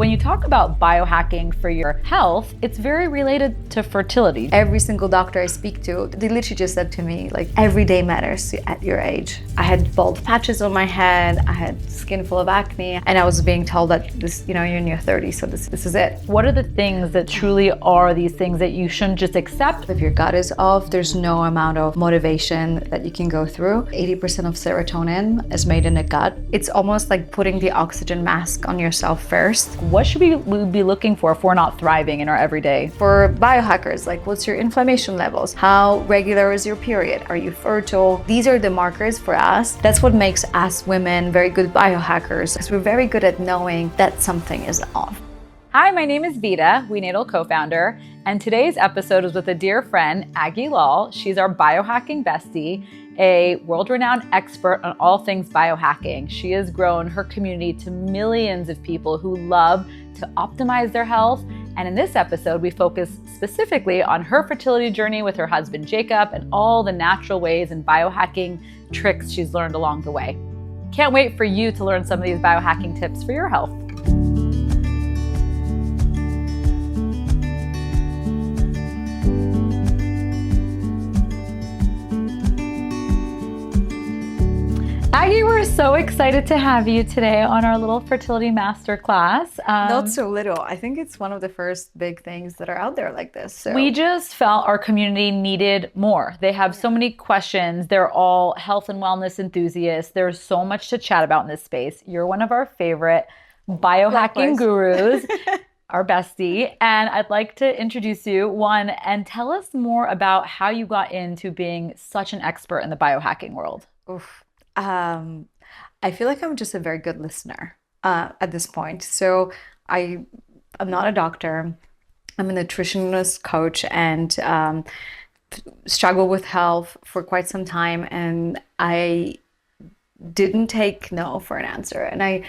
When you talk about biohacking for your health, it's very related to fertility. Every single doctor I speak to, they literally just said to me, like, every day matters at your age. I had bald patches on my head, I had skin full of acne, and I was being told that this, you're in your 30s, so this is it. What are the things that truly are these things that you shouldn't just accept? If your gut is off, there's no amount of motivation that you can go through. 80% of serotonin is made in the gut. It's almost like putting the oxygen mask on yourself first. What should we be looking for if we're not thriving in our everyday? For biohackers, like, what's your inflammation levels? How regular is your period? Are you fertile? These are the markers for us. That's what makes us women very good biohackers, because we're very good at knowing that something is off. Hi, my name is Vita, WeNatal co-founder, and today's episode is with a dear friend, Aggie Lal. She's our biohacking bestie, a world-renowned expert on all things biohacking. She has grown her community to millions of people who love to optimize their health. And in this episode, we focus specifically on her fertility journey with her husband, Jacob, and all the natural ways and biohacking tricks she's learned along the way. Can't wait for you to learn some of these biohacking tips for your health. Aggie, we're so excited to have you today on our little fertility masterclass. Not so little. I think it's one of the first big things that are out there like this. So. We just felt our community needed more. They have so many questions. They're all health and wellness enthusiasts. There's so much to chat about in this space. You're one of our favorite biohacking gurus, our bestie. And I'd like to introduce you, one, and tell us more about how you got into being such an expert in the biohacking world. Oof. I feel like I'm just a very good listener at this point. So I'm not a doctor. I'm a nutritionist coach and struggle with health for quite some time. And I didn't take no for an answer. And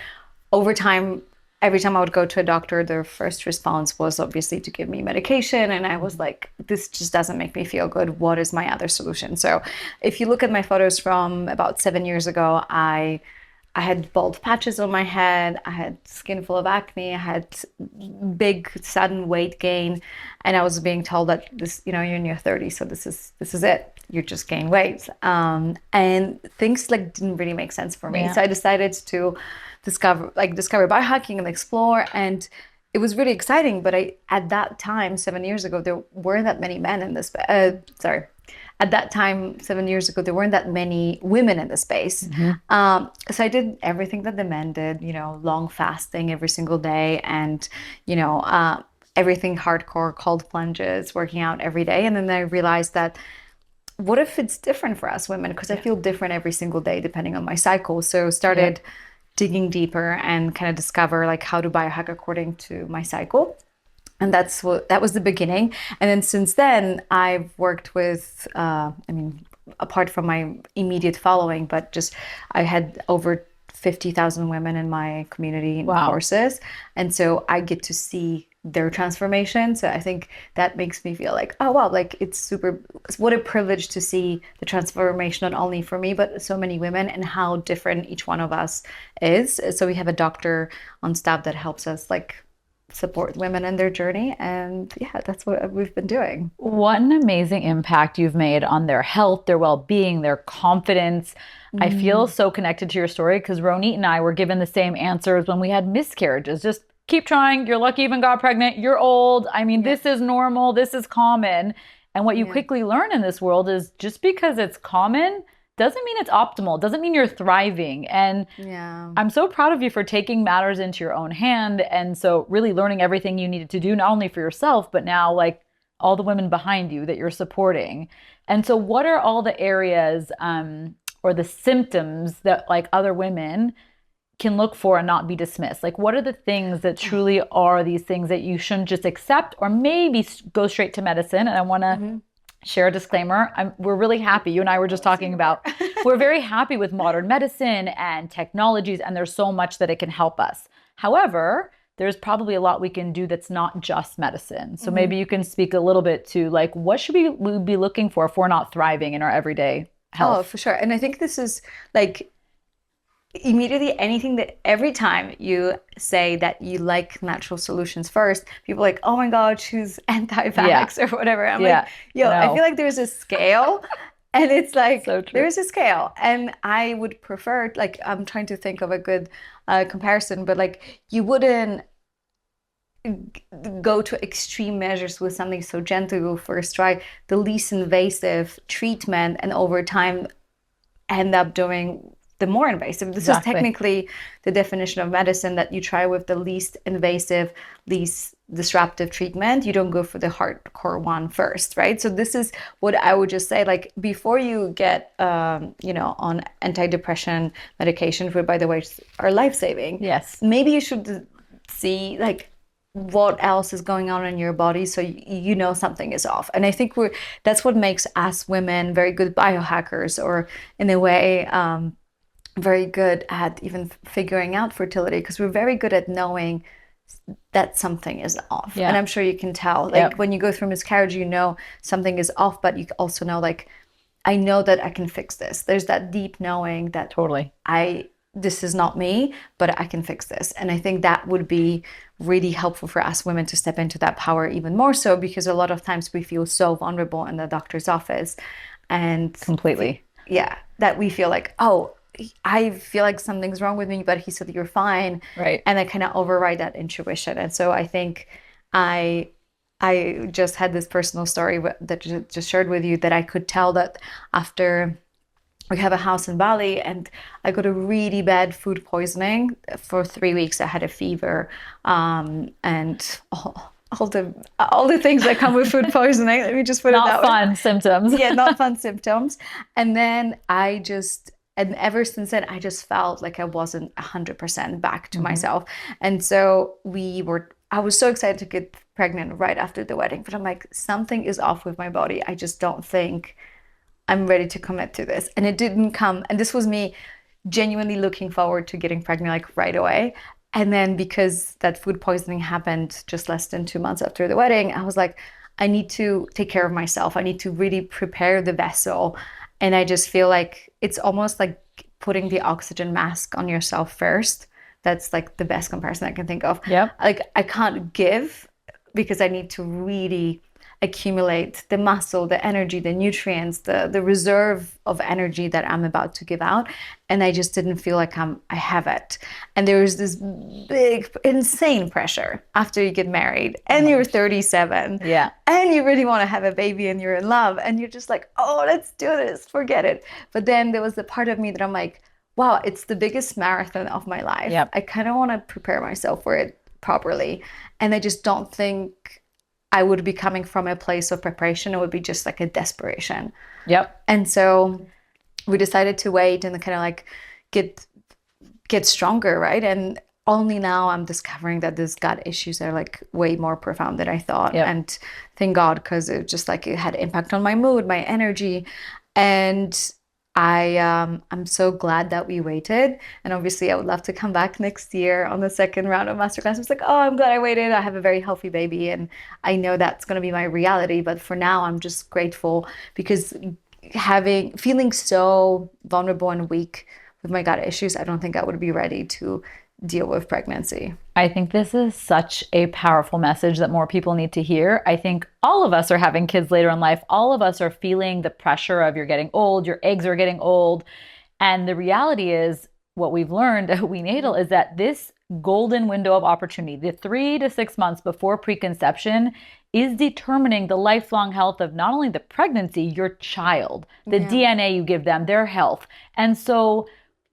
over time, every time I would go to a doctor, their first response was obviously to give me medication. And I was like, this just doesn't make me feel good. What is my other solution? So if you look at my photos from about 7 years ago, I had bald patches on my head. I had skin full of acne. I had big sudden weight gain. And I was being told that this, you're in your 30s, so this is it. You just gain weight. And things didn't really make sense for me. Yeah. So I decided to discover biohacking and explore, and it was really exciting. But at that time, 7 years ago, there weren't that many men in this. At that time, 7 years ago, there weren't that many women in the space. Mm-hmm. So I did everything that the men did. Long fasting every single day, and everything hardcore, cold plunges, working out every day. And then I realized that, what if it's different for us women? Because I feel different every single day depending on my cycle. So started digging deeper and kind of discover how to biohack according to my cycle. And that was the beginning. And then since then, I've worked with, apart from my immediate following, but just I had over 50,000 women in my community in courses. And so I get to see their transformation. So I think that makes me feel like, oh, wow, what a privilege to see the transformation, not only for me, but so many women, and how different each one of us is. So we have a doctor on staff that helps us support women in their journey. And that's what we've been doing. What an amazing impact you've made on their health, their well-being, their confidence. I feel so connected to your story, because Ronit and I were given the same answers when we had miscarriages. Just keep trying. You're lucky you even got pregnant. You're old. This is normal. This is common. And what you quickly learn in this world is, just because it's common doesn't mean it's optimal. Doesn't mean you're thriving. And I'm so proud of you for taking matters into your own hand. And so really learning everything you needed to do, not only for yourself, but now all the women behind you that you're supporting. And so what are all the areas or the symptoms that other women can look for and not be dismissed? What are the things that truly are these things that you shouldn't just accept, or maybe go straight to medicine? And I want to share a disclaimer. We're really happy. You and I were just talking about, we're very happy with modern medicine and technologies, and there's so much that it can help us. However, there's probably a lot we can do that's not just medicine. So maybe you can speak a little bit to what should we be looking for if we're not thriving in our everyday health? Oh, for sure. And I think this is immediately anything that every time you say that you like natural solutions first, people are like, oh my God, she's Yeah. anti-vax or whatever. I'm like, Yeah. yo, I feel No. like there's a scale. And it's like So true. there's a scale. And I would prefer, like, I'm trying to think of a good comparison, but like you wouldn't go to extreme measures with something so gentle. You first try the least invasive treatment, and over time end up doing the more invasive. This is Exactly. technically the definition of medicine, that you try with the least invasive, least disruptive treatment. You don't go for the hardcore one first, right? So this is what I would just say, like before you get, on antidepressant medications, which by the way are life-saving, Yes. maybe you should see like what else is going on in your body, so you know something is off. And I think that's what makes us women very good biohackers, or in a way very good at even figuring out fertility, because we're very good at knowing that something is off. And Yeah. I'm sure you can tell, like Yep. when you go through miscarriage, you know something is off, but you also know, like, I know that I can fix this. There's that deep knowing that Totally. I this is not me, but I can fix this. And I think that would be really helpful for us women to step into that power even more so, because a lot of times we feel so vulnerable in the doctor's office, and Completely. yeah, that we feel like, oh, I feel like something's wrong with me, but he said you're fine. Right. And I kind of override that intuition. And so I think I I just had this personal story that just shared with you, that I could tell that after we have a house in Bali, and I got a really bad food poisoning for 3 weeks. I had a fever, and all the things that come with food poisoning. Let me just put it Not that way. fun symptoms. Yeah, not fun symptoms. And then and ever since then, I just felt like I wasn't 100% back to Hmm. myself. And so I was so excited to get pregnant right after the wedding, but I'm like, something is off with my body. I just don't think I'm ready to commit to this. And it didn't come. And this was me genuinely looking forward to getting pregnant like right away. And then because that food poisoning happened just less than 2 months after the wedding, I was like, I need to take care of myself. I need to really prepare the vessel. And I just feel like it's almost like putting the oxygen mask on yourself first. That's like the best comparison I can think of. Yep. Like I can't give, because I need to really accumulate the muscle, the energy, the nutrients, the reserve of energy that I'm about to give out. And I just didn't feel like I have it. And there was this big, insane pressure after you get married Oh and my you're gosh. 37 Yeah. and you really want to have a baby and you're in love and you're just like, oh, let's do this, forget it. But then there was the part of me that I'm like, wow, it's the biggest marathon of my life. Yep. I kind of want to prepare myself for it properly. And I just don't think I would be coming from a place of preparation. It would be just like a desperation. Yep. And so we decided to wait and kind of like get get stronger, right? And only now I'm discovering that these gut issues are like way more profound than I thought. Yep. And thank God, because it just like it had impact on my mood, my energy. And I'm so glad that we waited. And obviously I would love to come back next year on the second round of masterclass. It's like, oh, I'm glad I waited. I have a very healthy baby and I know that's gonna be my reality. But for now, I'm just grateful, because feeling so vulnerable and weak with my gut issues, I don't think I would be ready to deal with pregnancy. I think this is such a powerful message that more people need to hear. I think all of us are having kids later in life. All of us are feeling the pressure of you're getting old, your eggs are getting old. And the reality is, what we've learned at WeNatal is that this golden window of opportunity, the 3 to 6 months before preconception, is determining the lifelong health of not only the pregnancy, your child, the Yeah. DNA you give them, their health. And so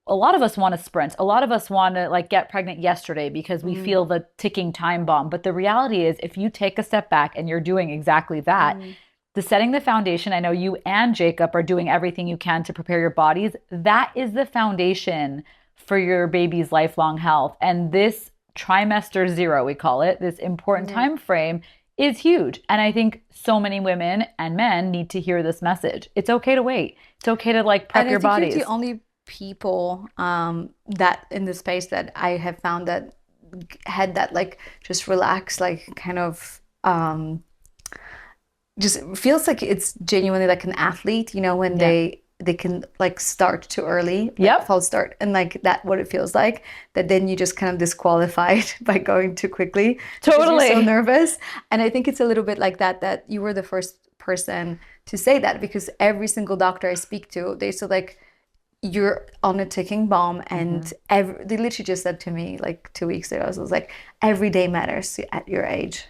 a lot of us want to sprint. A lot of us want to like get pregnant yesterday because we Mm, feel the ticking time bomb. But the reality is, if you take a step back and you're doing exactly that, mm, the setting the foundation, I know you and Jacob are doing everything you can to prepare your bodies. That is the foundation for your baby's lifelong health. And this trimester zero, we call it, this important yeah. time frame is huge. And I think so many women and men need to hear this message. It's okay to wait. It's okay to like And prep I your think you're the bodies. only people that in the space that I have found that had that like just relaxed, like kind of just feels like it's genuinely like an athlete, when Yeah. they can like start too early, like Yep. false start, and like that what it feels like, that then you just kind of disqualified by going too quickly because you're so Totally. nervous. And I think it's a little bit like that, that you were the first person to say that, because every single doctor I speak to, they said like, you're on a ticking bomb. Mhm. And they literally just said to me like 2 weeks ago, I was like, every day matters at your age.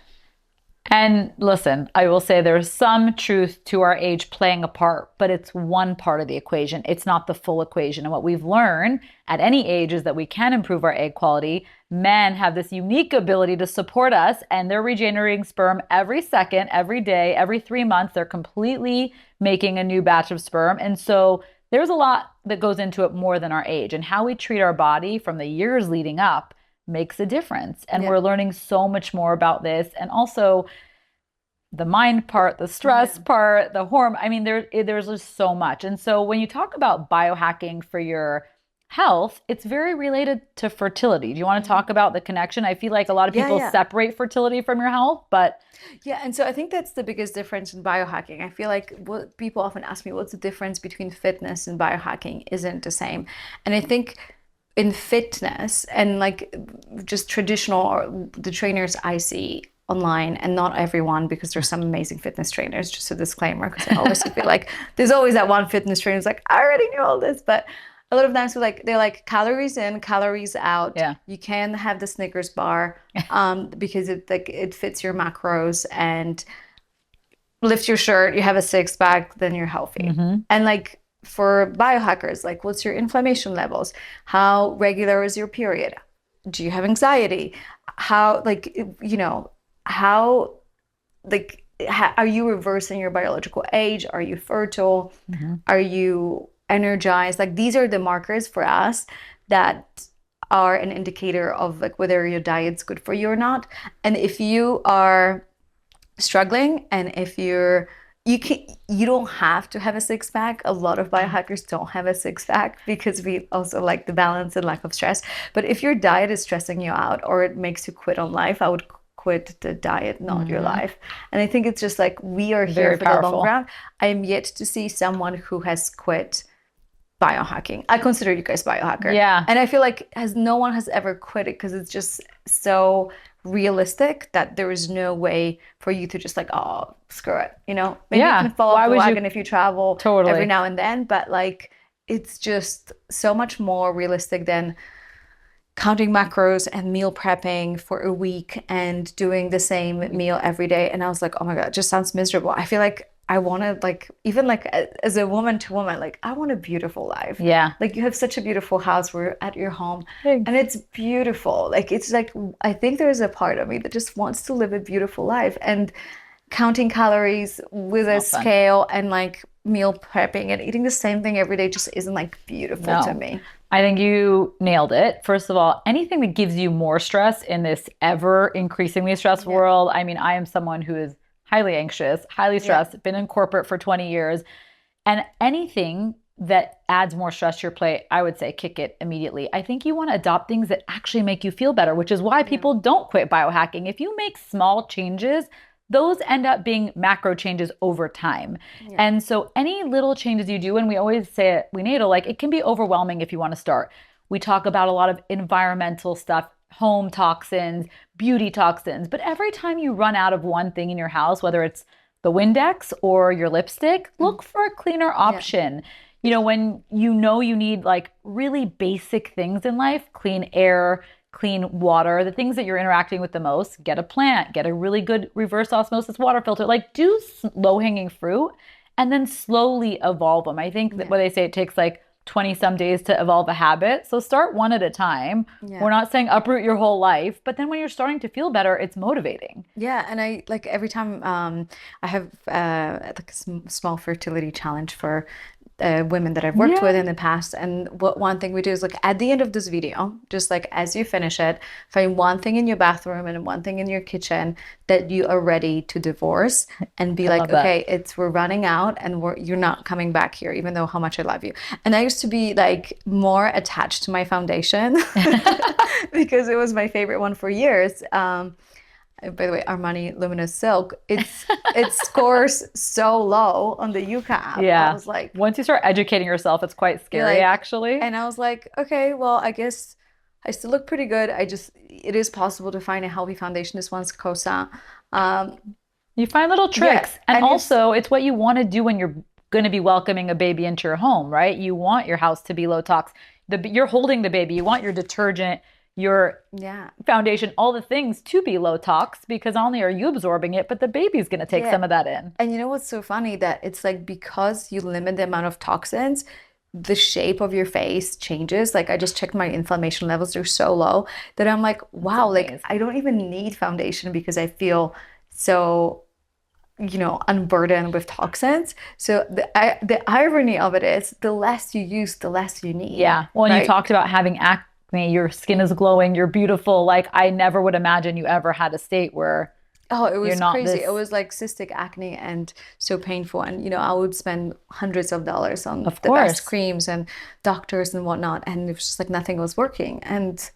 And listen, I will say there's some truth to our age playing a part, but it's one part of the equation. It's not the full equation. And what we've learned at any age is that we can improve our egg quality. Men have this unique ability to support us, and they're regenerating sperm every second, every day, every 3 months. They're completely making a new batch of sperm. And so there's a lot that goes into it more than our age. And how we treat our body from the years leading up makes a difference. And Yeah. we're learning so much more about this. And also, the mind part, the stress Yeah. part, the hormone. I mean, there's just so much. And so when you talk about biohacking for your health, it's very related to fertility. Do you want to Mhm. talk about the connection? I feel like a lot of Yeah, people yeah. separate fertility from your health, but Yeah, and so I think that's the biggest difference in biohacking. I feel like what people often ask me, what's the difference between fitness and biohacking, isn't the same. And I think in fitness and like just traditional, or the trainers I see online, and not everyone, because there's some amazing fitness trainers, just a disclaimer, because I always feel like there's always that one fitness trainer who's like, I already knew all this. But a lot of times they're like calories in, calories out. yeah. You can have the Snickers bar, because it fits your macros, and lift your shirt, you have a six pack, then you're healthy. Hmm. And like for biohackers, like what's your inflammation levels? How regular is your period? Do you have anxiety? How like how are you reversing your biological age? Are you fertile? Hmm. Are you energized? Like these are the markers for us that are an indicator of like whether your diet's good for you or not. And if you are struggling, and if you don't have to have a six pack. A lot of biohackers don't have a six pack because we also like the balance and lack of stress. But if your diet is stressing you out, or it makes you quit on life, I would quit the diet, not your Hmm. life. And I think it's just like, we are here Very for the long powerful. run. I am yet to see someone who has quit biohacking. I consider you guys biohacker. Yeah. And I feel like no one has ever quit it, because it's just so realistic that there is no way for you to just like, oh, screw it. Maybe you can Yeah. fall off Why the would you? wagon if you travel every Totally. now and then, but like it's just so much more realistic than counting macros and meal prepping for a week and doing the same meal every day. And I was like, oh my God, it just sounds miserable. I feel like I want to, like, even like as a woman to woman, like I want a beautiful life. Yeah. Like you have such a beautiful house, we're at your home, Thanks. and it's beautiful. Like it's like, I think there's a part of me that just wants to live a beautiful life, and counting calories with It's a not fun. scale and like meal prepping and eating the same thing every day just isn't like beautiful to No. me. I think you nailed it. First of all, anything that gives you more stress in this ever increasingly stressful Yeah. world. I mean, I am someone who is highly anxious, highly Yeah. stressed, been in corporate for 20 years, and anything that adds more stress to your plate, I would say kick it immediately. I think you want to adopt things that actually make you feel better, which is why Yeah. people don't quit biohacking. If you make small changes, those end up being macro changes over time. Yeah. And so any little changes you do, and we always say at WeNatal, like it can be overwhelming if you want to start. We talk about a lot of environmental stuff, home toxins, beauty toxins, but every time you run out of one thing in your house, whether it's the Windex or your lipstick, Mm. look for a cleaner Yeah. option. When you need like really basic things in life, clean air, clean water, the things that you're interacting with the most, get a plant, get a really good reverse osmosis water filter, like do low hanging fruit and then slowly evolve them. I think that Yeah. what they say, it takes like 20 some days to evolve a habit. So start one at a time. Yeah. We're not saying uproot your whole life, but then when you're starting to feel better, it's motivating. Yeah, and I like every time I have like a small fertility challenge for women that I've worked with Yeah. in the past. And what one thing we do is like at the end of this video, just like as you finish it, find one thing in your bathroom and one thing in your kitchen that you are ready to divorce, and be I like, love that. okay, we're running out, and you're not coming back here, even though how much I love you. And I used to be like more attached to my foundation because it was my favorite one for years. by the way, Armani Luminous Silk, it scores so low on the Yuka app. I Yeah. was like, Once you start educating yourself, it's quite you're scary, like, actually. and I was like, okay, well, I guess I still look pretty good. It is possible to find a healthy foundation. This one's Kosa. Um, You find little yeah, tricks. And and also, it's what you want to do when you're going to be welcoming a baby into your home, right? You want your house to be low tox. You're holding the baby. You want your detergent, your yeah, foundation, all the things to be low tox because not only are you absorbing it, but the baby's going to take yeah. some of that in. And you know what's so funny? That it's like because you limit the amount of toxins, the shape of your face changes. Like I just checked my inflammation levels, they're so low that I'm like, That's wow, like I amazing. don't even need foundation because I feel so, unburdened with toxins. So the irony of it is the less you use, the less you need, Yeah. Well, and you right? talked about having acne, your skin is glowing, you're beautiful. Like, I never would imagine you ever had a state where Oh, it you're was not crazy. It this, was like cystic acne and so painful. And, I would spend hundreds of dollars on of the best course. creams and doctors and whatnot. And it was just like nothing was working. And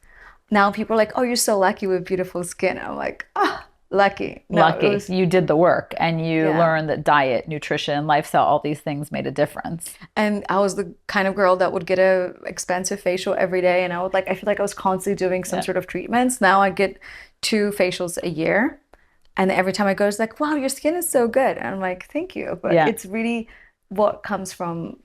now people are like, oh, you're so lucky with beautiful skin. I'm like, ah, lucky. No, it Lucky was, you did the work and you yeah. learned that diet, nutrition, lifestyle, all these things made a difference. And I was the kind of girl that would get a expensive facial every day. And I feel like I was constantly doing some Yeah. sort of treatments. Now I get 2 facials a year. And every time I go, it's like, wow, your skin is so good. And I'm like, thank you. But Yeah. it's really what comes from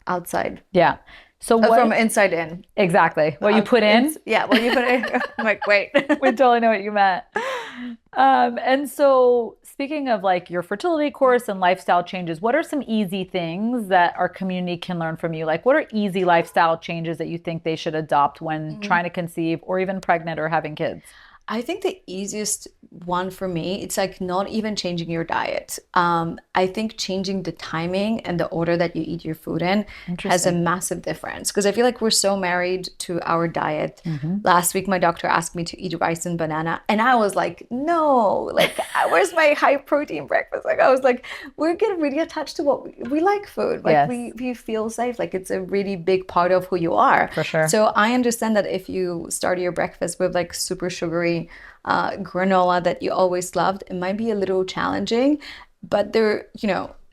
outside, Yeah. So from what inside in. exactly what you put in? Yeah, well, you put it. I'm like, wait. We totally know what you meant. And so speaking of like your fertility course and lifestyle changes, what are some easy things that our community can learn from you? Like what are easy lifestyle changes that you think they should adopt when trying to conceive or even pregnant or having kids? I think the easiest one for me, it's like not even changing your diet. I think changing the timing and the order that you eat your food in has a Interesting. massive difference. Because I feel like we're so married to our diet. Hmm. Last week, my doctor asked me to eat rice and banana, and I was like, no, like, where's my high protein breakfast? Like, I was like, we're getting really attached to what we like food. Like, Yes, we feel safe. Like, it's a really big part of who you are. for sure. So I understand that if you start your breakfast with like super sugary granola that you always loved, it might be a little challenging, but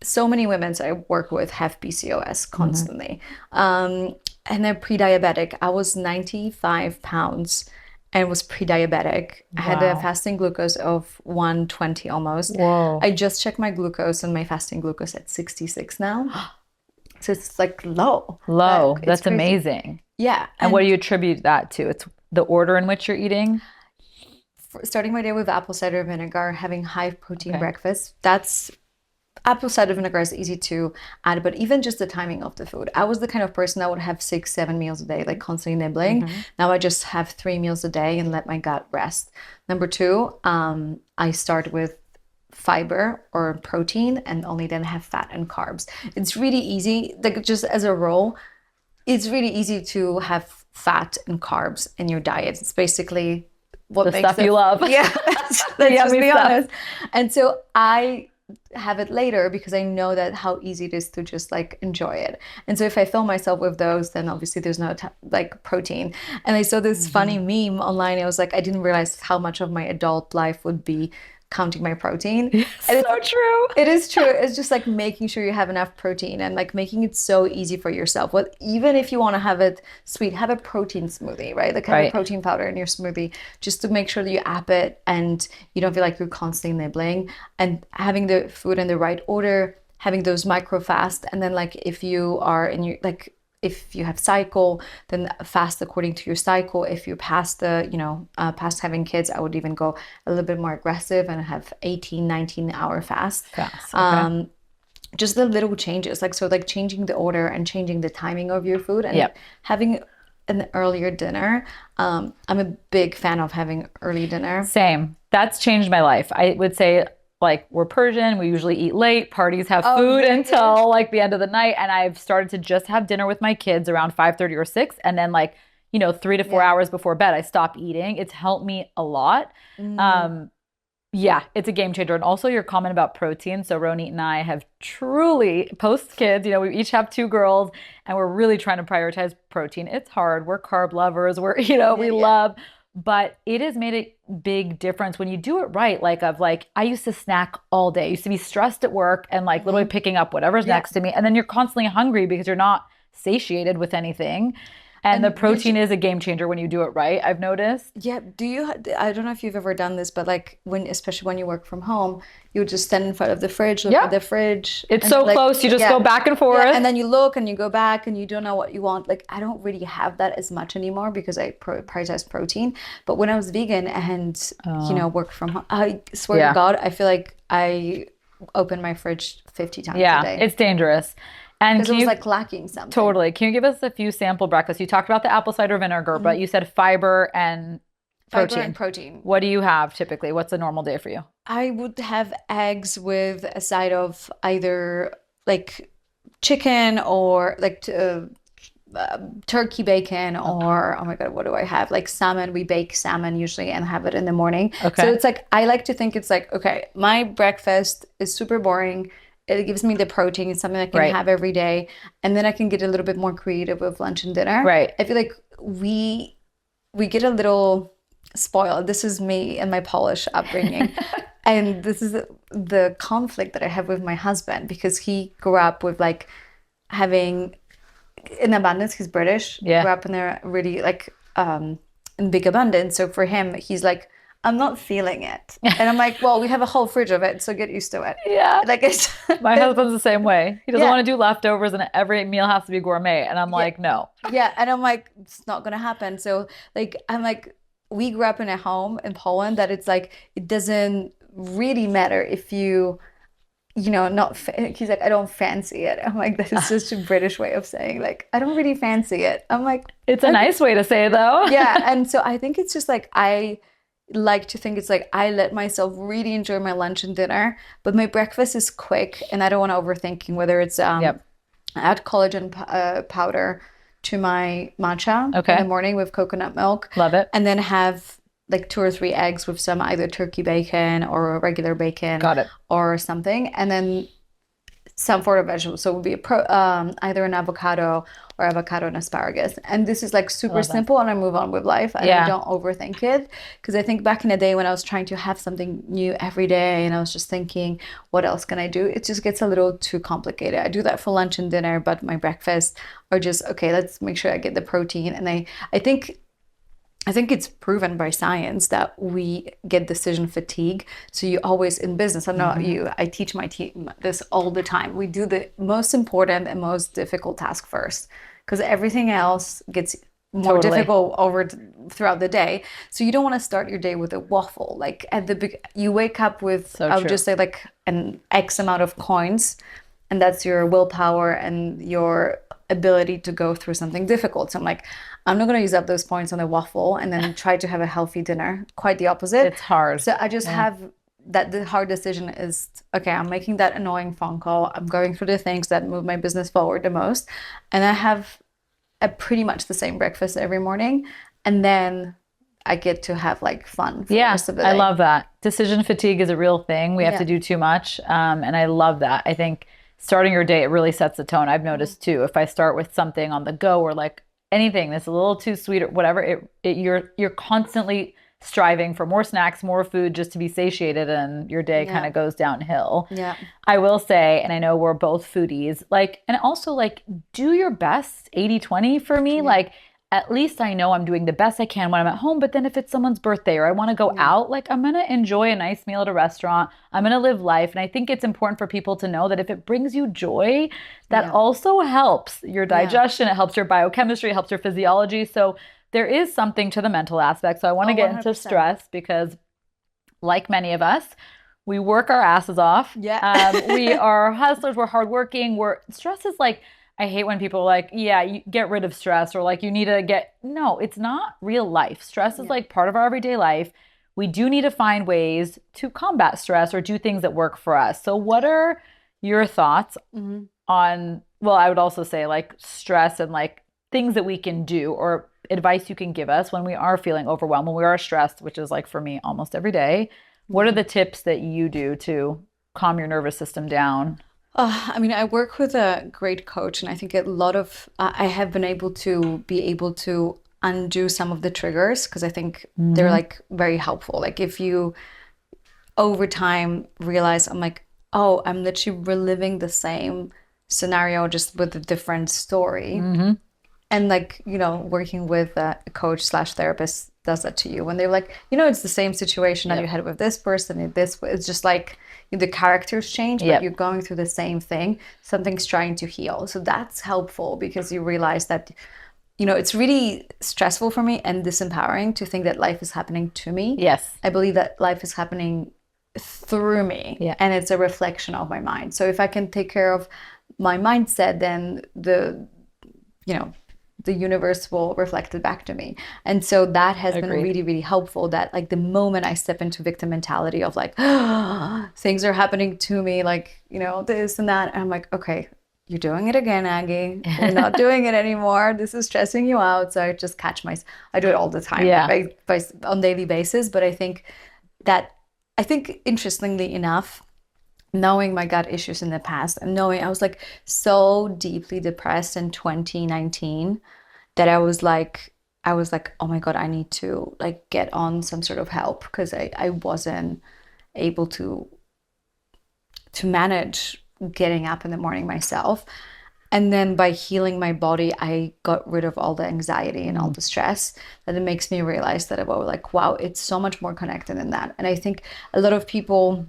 so many women I work with have PCOS Hmm. constantly. And they're pre-diabetic. I was 95 pounds and was pre-diabetic. I had a Wow. fasting glucose of 120 almost. Whoa. I just checked my glucose and my fasting glucose at 66 now. So it's like low. Low. It's That's crazy. amazing. Yeah. And what do And you attribute that to? It's the order in which you're eating? starting my day with apple cider vinegar, having high protein Okay. breakfast, that's apple cider vinegar is easy to add, but even just the timing of the food. I was the kind of person that would have 6, 7 meals a day, like constantly nibbling. Hmm. Now I just have 3 meals a day and let my gut rest. Number two, I start with fiber or protein and only then have fat and carbs. It's really easy, like just as a rule, it's really easy to have fat and carbs in your diet. It's basically what The makes stuff you it, love. yeah, The let's just yummy be stuff. honest. And so I have it later because I know that how easy it is to just like enjoy it. And so if I fill myself with those, then obviously there's no like protein. And I saw this funny Hmm. meme online. I was like, I didn't realize how much of my adult life would be counting my protein. Yes, And so true. it is true. It's just like making sure you have enough protein and like making it so easy for yourself. What even if you want to have it sweet, have a protein smoothie, right? Like have a Right. protein powder in your smoothie just to make sure that you app it and you don't feel like you're constantly nibbling and having the food in the right order, having those micro fast, and then like if you are in your like if you have cycle, then fast according to your cycle. If you're past past having kids, I would even go a little bit more aggressive and have 18, 19 hour fast. Fast. Okay. Um, just the little changes, like changing the order and changing the timing of your food and Yep. having an earlier dinner. I'm a big fan of having early dinner. Same. That's changed my life. I would say like we're Persian, we usually eat late, parties have Oh, food very good. until like the end of the night and I've started to just have dinner with my kids around 5:30 or 6 and then like, 3 to 4 Yeah. hours before bed I stop eating. It's helped me a lot. Mm, Um yeah, it's a game changer. And also your comment about protein. So Ronit and I have truly post kids, we each have two girls and we're really trying to prioritize protein. It's hard. We're carb lovers. We yeah, yeah. love but it has made a big difference when you do it right. Like I used to snack all day. I used to be stressed at work and like literally picking up whatever's Yeah. next to me. And then you're constantly hungry because you're not satiated with anything. And the And protein is a game changer when you do it right, I've noticed. yeah, I don't know if you've ever done this, but like especially when you work from home, you would just stand in front of the fridge, look at Yeah. the fridge, It's and so like, close. You just yeah, go back and yeah, forth. and then you look and you go back and you don't know what you want. Like, I don't really have that as much anymore because I prioritize protein. But when I was vegan and, Oh, work from home, I swear to yeah. God, I feel like I open my fridge 50 times a Yeah. day It's dangerous. And because it can was you like lacking something. totally, can you give us a few sample breakfasts? You talked about the apple cider vinegar, but Mhm. you said fiber and Fiber and protein. protein. What do you have typically? What's a normal day for you? I would have eggs with a side of either like chicken or like turkey bacon Okay. or oh my God, what do I have? Like salmon. We bake salmon usually and have it in the morning. So Okay. it's like I like to think it's like, okay, my breakfast is super boring. It gives me the protein. It's something I can Right. have every day. And then I can get a little bit more creative with lunch and dinner. Right. I feel like we get a little spoiled. This is me and my Polish upbringing. And this is the conflict that I have with my husband because he grew up with like having in abundance. He's British, grew Yeah. up in a really like in big abundance. So for him, he's like, I'm not feeling it. And I'm like, well, we have a whole fridge of it, so get used to it. Yeah. Like it's My husband's the same way. He doesn't yeah, want to do leftovers and every meal has to be gourmet. And I'm yeah, like, no. yeah. And I'm like, it's not gonna happen. So like I'm like, we grew up in a home in Poland that it's like it doesn't really matter if not he's like I don't fancy it. I'm like that is just a British way of saying like I don't really fancy it. I'm like It's a okay. nice way to say it though. Yeah, and so I think it's just like I like to think it's like I let myself really enjoy my lunch and dinner, but my breakfast is quick and I don't want to overthinking whether it's Yep. I add collagen powder to my matcha in the Okay. morning with coconut milk, Love it. and then have like two or three eggs with some either turkey bacon or regular bacon Got it. or something, and then some sort of vegetable. So it would be either an avocado or avocado and asparagus. And this is like I super love that. simple, and I move on with life, and I Yeah. don't overthink it. Because I think back in the day when I was trying to have something new every day, and I was just thinking, what else can I do? It just gets a little too complicated. I do that for lunch and dinner, but my breakfast are just okay. Let's make sure I get the protein, and I think it's proven by science that we get decision fatigue. So you always in business, I know Mhm. you, I teach my team this all the time. We do the most important and most difficult task first because everything else gets more Totally. difficult throughout the day. So you don't want to start your day with a waffle. Like at you wake up with, So I would true. just say like an X amount of coins, and that's your willpower and your ability to go through something difficult. So I'm like, I'm not going to use up those points on a waffle and then try to have a healthy dinner. Quite the opposite. It's hard. So I just Yeah. have that the hard decision is okay, I'm making that annoying phone call. I'm going through the things that move my business forward the most. And I have a pretty much the same breakfast every morning. And then I get to have like fun for the Yeah, rest of the I day. love that. Decision fatigue is a real thing. We have to Yeah. do too much. And I love that. I think starting your day, it really sets the tone. I've noticed too. If I start with something on the go or like anything that's a little too sweet or whatever, you're constantly striving for more snacks, more food just to be satiated and your day kind Yeah. of goes downhill. Yeah. I will say, and I know we're both foodies, like, and also like do your best 80/20 for me. Yeah. Like, at least I know I'm doing the best I can when I'm at home. But then if it's someone's birthday or I want to go Yeah. out, like I'm going to enjoy a nice meal at a restaurant. I'm going to live life. And I think it's important for people to know that if it brings you joy, that Yeah. also helps your Yeah. digestion. It helps your biochemistry, it helps your physiology. So there is something to the mental aspect. So I want to Oh, get into 100%. stress because like many of us, we work our asses off. Yeah. We are hustlers. We're hardworking. Stress is like, I hate when people are like, yeah, you get rid of stress or like you need to no, it's not real life. Stress is Yeah. like part of our everyday life. We do need to find ways to combat stress or do things that work for us. So what are your thoughts Mhm. on, well, I would also say like stress and like things that we can do or advice you can give us when we are feeling overwhelmed, when we are stressed, which is like for me almost every day. What are Yeah. the tips that you do to calm your nervous system down? I mean, I work with a great coach, and I think a lot of I have been able to undo some of the triggers because I think they're Hmm. like very helpful. Like if you over time realize I'm like, oh, I'm literally reliving the same scenario just with a different story. Hmm. And like, working with a coach slash therapist does that to you when they're like, it's the same situation that you Yep. had with this person in this way. It's just like the characters change, but you're Yep. going through the same thing. Something's trying to heal. So that's helpful because you realize that, it's really stressful for me and disempowering to think that life is happening to me. Yes. I believe that life is happening through me Yeah. and it's a reflection of my mind. So if I can take care of my mindset, then you know, the universe will reflect it back to me. And so that has been Agreed. really, really helpful that like the moment I step into victim mentality of like, things are happening to me, like, this and that, I'm like, okay, you're doing it again, Aggie. You're not doing it anymore. This is stressing you out. So I just catch myself. I do it all the time, Yeah. on daily basis. But that, I think interestingly enough, knowing my gut issues in the past and knowing I was like so deeply depressed in 2019 that I was like, oh my God, I need to like get on some sort of help because I wasn't able to manage getting up in the morning myself. And then by healing my body, I got rid of all the anxiety and all Mm. the stress that it makes me realize that about like, wow, it's so much more connected than that. And I think a lot of people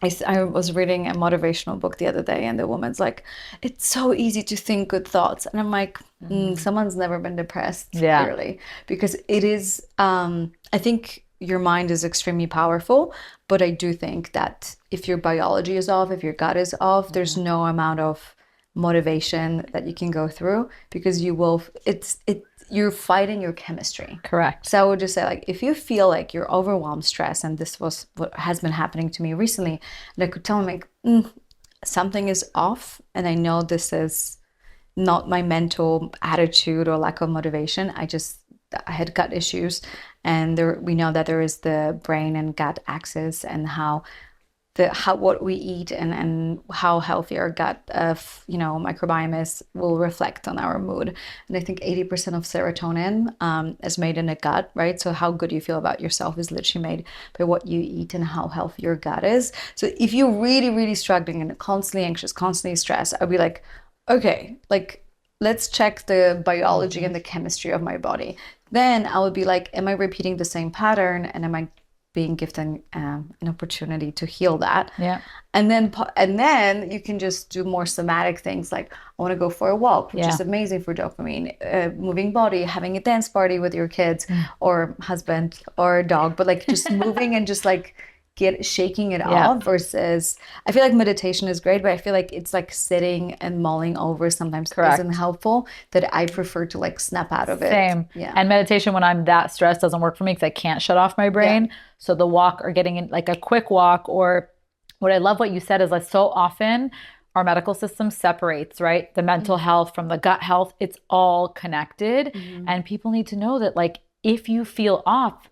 I was reading a motivational book the other day, and the woman's like, it's so easy to think good thoughts. And I'm like, Mhm. someone's never been depressed, Yeah. clearly, because it is, I think your mind is extremely powerful, but I do think that if your biology is off, if your gut is off, there's Mhm. no amount of motivation that you can go through because you're fighting your chemistry. Correct. So I would just say, like, if you feel like you're overwhelmed, stress, and this was what has been happening to me recently, and I could tell him like, something is off, and I know this is not my mental attitude or lack of motivation. I had gut issues, and we know that there is the brain and gut axis, and how what we eat and how healthy our gut of microbiome will reflect on our mood. And I think 80% of serotonin is made in the gut, right? So how good you feel about yourself is literally made by what you eat and how healthy your gut is. So if you're really, really struggling and constantly anxious, constantly stressed, I'd be like, okay, like let's check the biology Mhm. and the chemistry of my body. Then I would be like, am I repeating the same pattern, and am I being given an opportunity to heal that? Yeah. And then you can just do more somatic things like I want to go for a walk, which is Yeah. amazing for dopamine, moving body, having a dance party with your kids Mm. or husband or dog, but like just moving and just like get shaking it Yeah. off. Versus I feel like meditation is great, but I feel like it's like sitting and mulling over sometimes isn't Correct. helpful, that I prefer to like snap out of it. Same. Yeah. And meditation when I'm that stressed doesn't work for me because I can't shut off my Yeah. brain. So the walk or getting in like a quick walk, or what I love what you said is like so often our medical system separates, right? The mental Mm-hmm. health from the gut health. It's all connected. Mm-hmm. And people need to know that like if you feel off,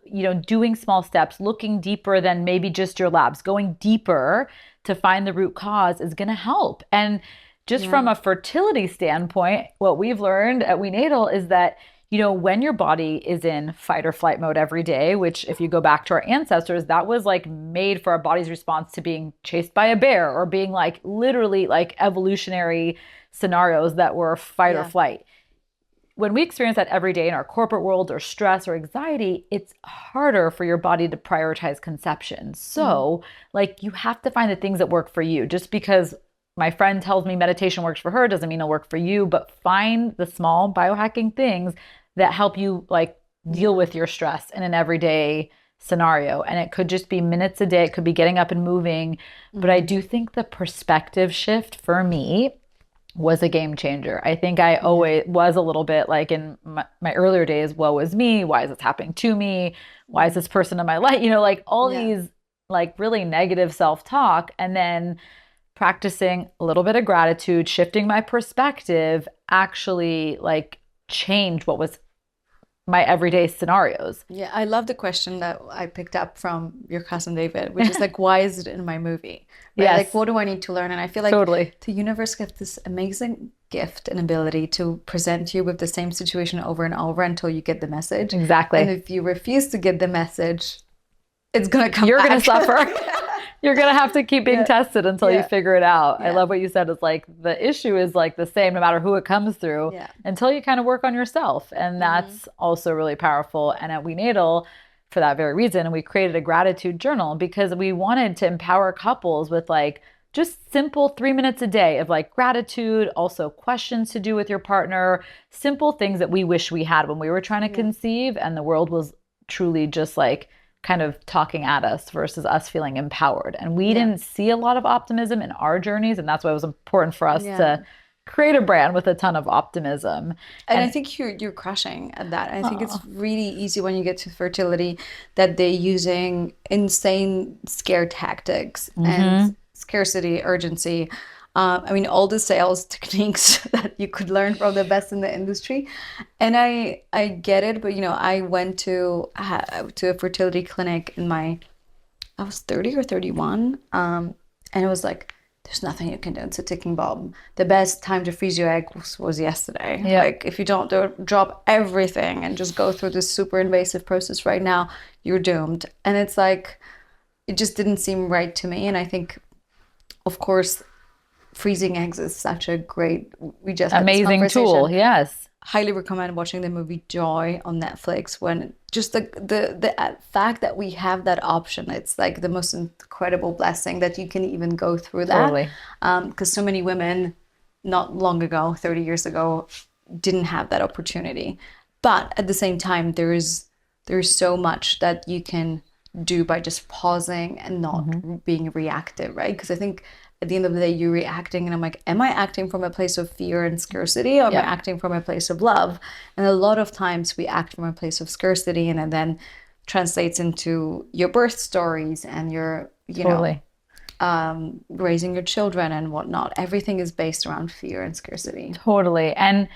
doing small steps, looking deeper than maybe just your labs, going deeper to find the root cause is going to help. And just Yeah. from a fertility standpoint, what we've learned at WeNatal is that, when your body is in fight or flight mode every day, which if you go back to our ancestors, that was like made for our body's response to being chased by a bear or being like literally like evolutionary scenarios that were fight or Yeah. flight. When we experience that every day in our corporate world or stress or anxiety, it's harder for your body to prioritize conception. Mm-hmm. So, like, you have to find the things that work for you. Just because my friend tells me meditation works for her doesn't mean it'll work for you, but find the small biohacking things that help you, like, deal Yeah. with your stress in an everyday scenario. And it could just be minutes a day, it could be getting up and moving. But I Mm-hmm. do think the perspective shift for me was a game changer. I think I Yeah. always was a little bit like in my earlier days, woe is me. Why is this happening to me? Why is Mm-hmm. this person in my life? Like all Yeah. these like really negative self-talk. And then practicing a little bit of gratitude, shifting my perspective actually like changed what was my everyday scenarios. Yeah, I love the question that I picked up from your cousin David, which is like, why is it in my movie? Right? Like, Yes, what do I need to learn? And I feel like totally. the universe gets this amazing gift and ability to present you with the same situation over and over until you get the message. And Exactly. if you refuse to get the message, it's gonna come You're going to back. suffer. You're going to have to keep being Yeah, tested until you yeah, figure it out. I yeah, love what you said. It's like the issue is like the same no matter who it comes through yeah. until you kind of work on yourself. And Hmm. that's also really powerful. And at WeNatal, for that very reason, we created a gratitude journal because we wanted to empower couples with like just simple 3 minutes a day of like gratitude, also questions to do with your partner, simple things that we wish we had when we were trying to Yeah, conceive. And the world was truly just like kind of talking at us versus us feeling empowered. And we yeah, didn't see a lot of optimism in our journeys. And that's why it was important for us yeah. to create a brand with a ton of optimism. And I And think you're crushing at that. I think it's oh, really easy when you get to fertility that they're using insane scare tactics and mm-hmm. scarcity, urgency. I mean, all the sales techniques that you could learn from the best in the industry. And I get it, but I went to a fertility clinic I was 30 or 31. And it was like, there's nothing you can do. It's a ticking bomb. The best time to freeze your egg was yesterday. Yep. Like, if you don't drop everything and just go through this super invasive process right now, you're doomed. And it's like, it just didn't seem right to me. And I think, of course, freezing eggs is such a great, we just had this Amazing tool. conversation. Yes. Highly recommend watching the movie Joy on Netflix. When just the fact that we have that option, it's like the most incredible blessing that you can even go through that. Totally. Because so many women not long ago, 30 years ago, didn't have that opportunity. But at the same time, there's so much that you can do by just pausing and Hmm. not being reactive, right? Because I think at the end of the day, you're reacting, and I'm like, am I acting from a place of fear and scarcity, or am I Yep. acting from a place of love? And a lot of times we act from a place of scarcity, and it then translates into your birth stories and your, Totally. raising your children and whatnot. Everything is based around fear and scarcity. Totally. And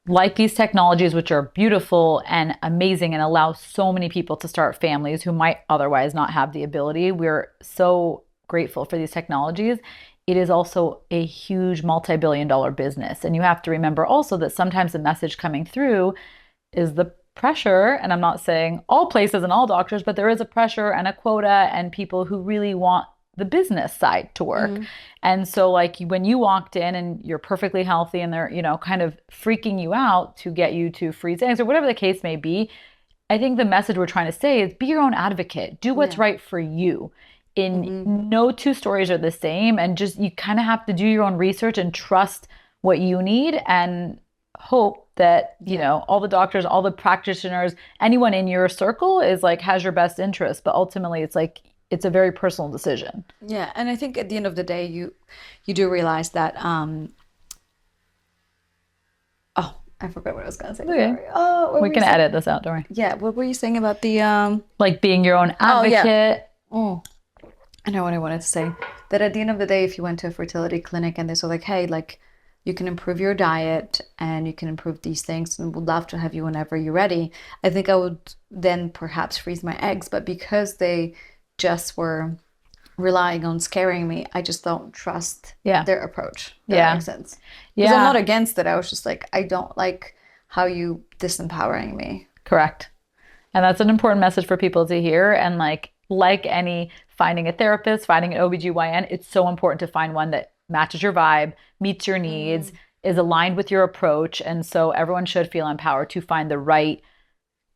like these technologies, which are beautiful and amazing and allow so many people to start families who might otherwise not have the ability, we're so grateful for these technologies. It is also a huge multi-billion-dollar business. And you have to remember also that sometimes the message coming through is the pressure. And I'm not saying all places and all doctors, but there is a pressure and a quota and people who really want the business side to work. Hmm. And so, like, when you walked in and you're perfectly healthy and they're, kind of freaking you out to get you to freeze eggs or whatever the case may be, I think the message we're trying to say is be your own advocate. Do what's Yeah. right for you. In Hmm. no two stories are the same. And just you kind of have to do your own research and trust what you need and hope that, Yeah. all the doctors, all the practitioners, anyone in your circle is like has your best interest. But ultimately it's like it's a very personal decision. Yeah. And I think at the end of the day, you do realize that oh, I forgot what I was gonna say. Okay. Sorry. Oh, what We were you can saying? edit this out, don't worry. Yeah, what were you saying about the Like being your own oh yeah. advocate. Mm. I know what I wanted to say. That at the end of the day, if you went to a fertility clinic and they said like, hey, like you can improve your diet and you can improve these things and would love to have you whenever you're ready, I think I would then perhaps freeze my eggs. But because they just were relying on scaring me, I just don't trust Yeah. their approach. Does that Yeah. make sense? Because I'm Yeah. not against it. I was just like, I don't like how you disempowering me. Correct. And that's an important message for people to hear. And like any finding a therapist, finding an OBGYN, it's so important to find one that matches your vibe, meets your needs, Mm, is aligned with your approach. And so everyone should feel empowered to find the right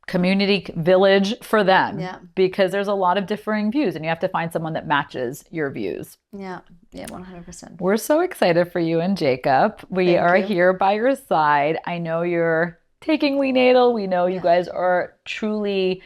community village for them yeah, because there's a lot of differing views and you have to find someone that matches your views. yeah, yeah, 100%. We're so excited for you and Jacob. We Thank are you. here by your side. I know you're taking WeNatal. We know you Yeah. guys are truly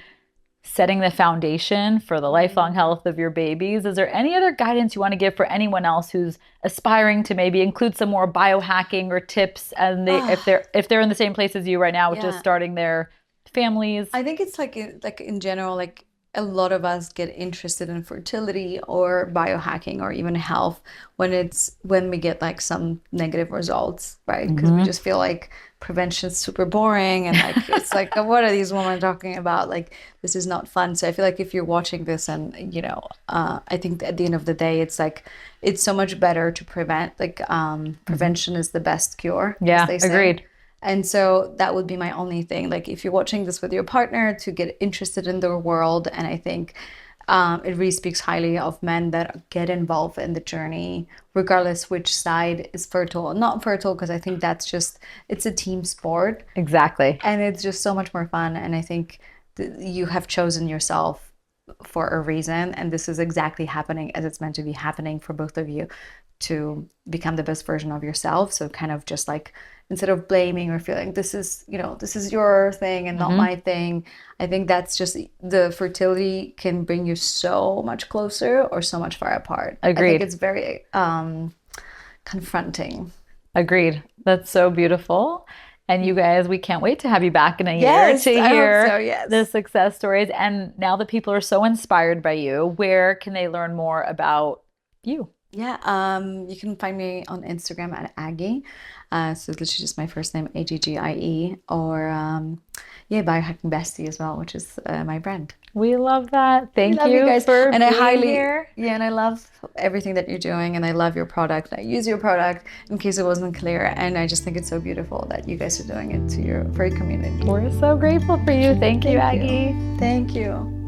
setting the foundation for the lifelong Mhm. health of your babies. Is there any other guidance you want to give for anyone else who's aspiring to maybe include some more biohacking or tips and they Ah, if they're in the same place as you right now with just yeah. starting their families? I think it's like like in general, like a lot of us get interested in fertility or biohacking or even health when we get like some negative results, right? Because we just feel like prevention is super boring and like it's like what are these women talking about? Like this is not fun. So I feel like if you're watching this and I think at the end of the day it's like it's so much better to prevent. Like prevention is the best cure, as Yeah, they say. agreed. And so that would be my only thing. Like if you're watching this with your partner to get interested in their world, and I think it really speaks highly of men that get involved in the journey, regardless which side is fertile or not fertile, because I think it's a team sport Exactly. and it's just so much more fun. And I think you have chosen yourself for a reason, and this is exactly happening as it's meant to be happening for both of you to become the best version of yourself. So kind of just like instead of blaming or feeling this is your thing and not my thing, I think that's just the fertility can bring you so much closer or so much far apart. I think Agreed. it's very confronting. Agreed. That's so beautiful. And you guys, we can't wait to have you back in a year Yes, to I hope hear so. Yes. the success stories. And now that people are so inspired by you, where can they learn more about you? Yeah, you can find me on Instagram at Aggie. So it's literally just my first name, Aggie, or yeah, Biohacking Bestie as well, which is my brand. We love that. I Thank love you you guys, for and I being highly, here. yeah, and I love everything that you're doing, and I love your product. I use your product in case it wasn't clear, and I just think it's so beautiful that you guys are doing it for your community. We're so grateful for you. Thank you, Thank Aggie. you. Thank you.